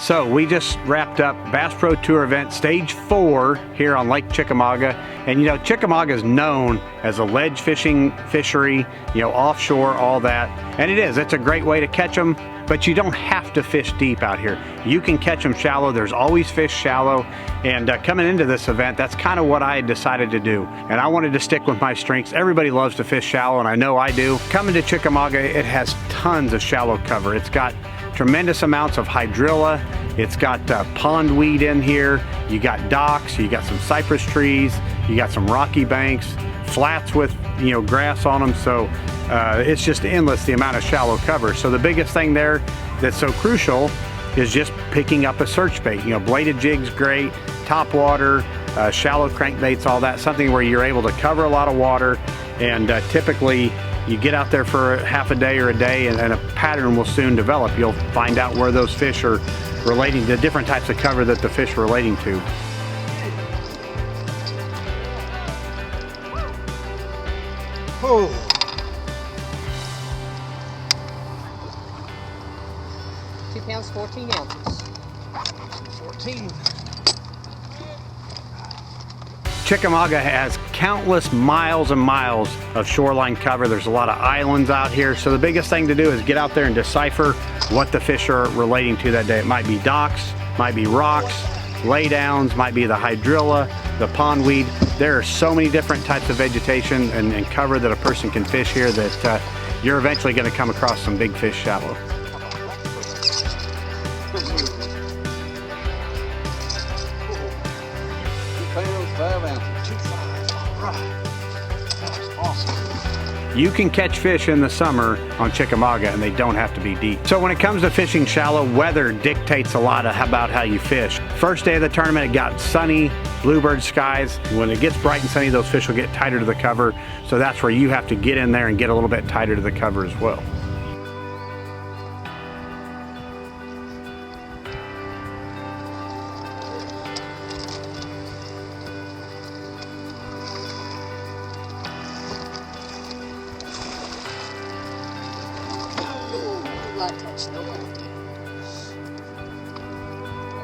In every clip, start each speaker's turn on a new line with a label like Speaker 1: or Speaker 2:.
Speaker 1: So we just wrapped up Bass Pro Tour event stage 4 here on Lake Chickamauga. And you know, Chickamauga is known as a ledge fishing fishery, you know, offshore, all that. And it's a great way to catch them, but you don't have to fish deep out here. You can catch them shallow. There's always fish shallow. And coming into this event, that's kind of what I had decided to do. And I wanted to stick with my strengths. Everybody loves to fish shallow, and I know I do. Coming to Chickamauga, it has tons of shallow cover. It's got tremendous amounts of hydrilla. It's got pondweed in here. You got docks, you got some cypress trees, you got some rocky banks, flats with, you know, grass on them. So it's just endless, the amount of shallow cover. So the biggest thing there that's so crucial is just picking up a search bait. You know, bladed jig's great, top water, shallow crankbaits, all that, something where you're able to cover a lot of water. And typically you get out there for half a day or a day, and a pattern will soon develop. You'll find out where those fish are relating to, different types of cover that the fish are relating to.
Speaker 2: Oh. 2 pounds, 14 ounces. 14.
Speaker 1: Chickamauga has countless miles and miles of shoreline cover. There's a lot of islands out here. So the biggest thing to do is get out there and decipher what the fish are relating to that day. It might be docks, might be rocks, laydowns, might be the hydrilla, the pondweed. There are so many different types of vegetation and cover that a person can fish here that you're eventually going to come across some big fish shallow. You can catch fish in the summer on Chickamauga, and they don't have to be deep. So when it comes to fishing shallow, weather dictates a lot about how you fish. First day of the tournament, it got sunny, bluebird skies. When it gets bright and sunny, those fish will get tighter to the cover. So that's where you have to get in there and get a little bit tighter to the cover as well.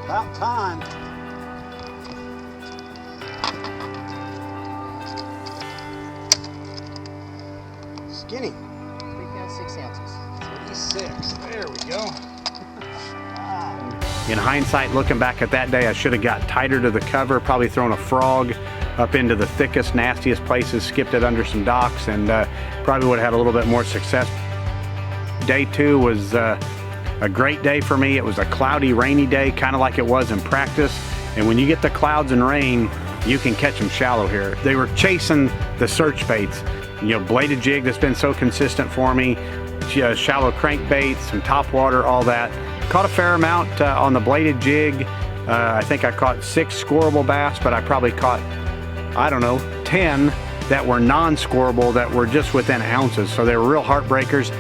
Speaker 2: About time. Skinny. 3 pounds, 6 ounces. 36. There we go.
Speaker 1: In hindsight, looking back at that day, I should have got tighter to the cover, probably thrown a frog up into the thickest, nastiest places, skipped it under some docks, and probably would have had a little bit more success. Day 2 was a great day for me. It was a cloudy, rainy day, kind of like it was in practice. And when you get the clouds and rain, you can catch them shallow here. They were chasing the search baits. You know, bladed jig that's been so consistent for me, shallow crankbaits, some top water, all that. Caught a fair amount on the bladed jig. I think I caught 6 scoreable bass, but I probably caught, I don't know, 10 that were non-scoreable that were just within ounces. So they were real heartbreakers.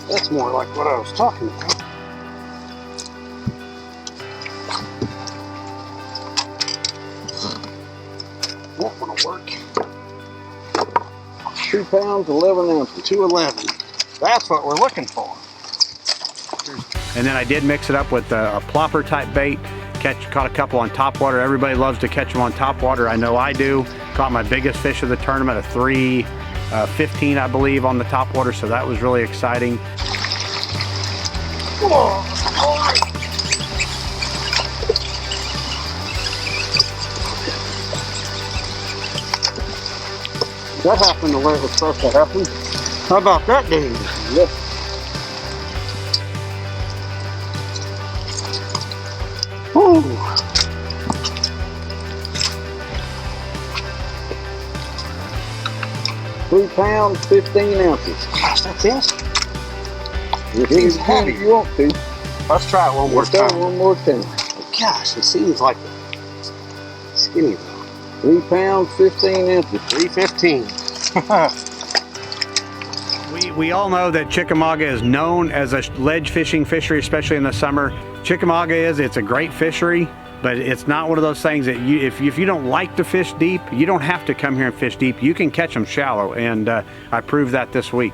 Speaker 2: That's more like what I was talking about. That one will work. 2 pounds, 11 ounces, 211. That's what we're looking for.
Speaker 1: And then I did mix it up with a plopper type bait. Caught a couple on top water. Everybody loves to catch them on top water. I know I do. Caught my biggest fish of the tournament, a 3.15, I believe, on the top water. So that was really exciting.
Speaker 2: That happened the way it was supposed to happen. How about that, dude? Yep. Woo. £3 pounds, 15 ounces. Gosh, that's it. If he's heavy, you want to. Let's try it one more time. One more time. Gosh, it seems like skinny though. 3 pounds, 15 ounces. 315.
Speaker 1: We all know that Chickamauga is known as a ledge fishing fishery, especially in the summer. Chickamauga it's a great fishery, But it's not one of those things that if you don't like to fish deep, you don't have to come here and fish deep. You can catch them shallow, and I proved that this week.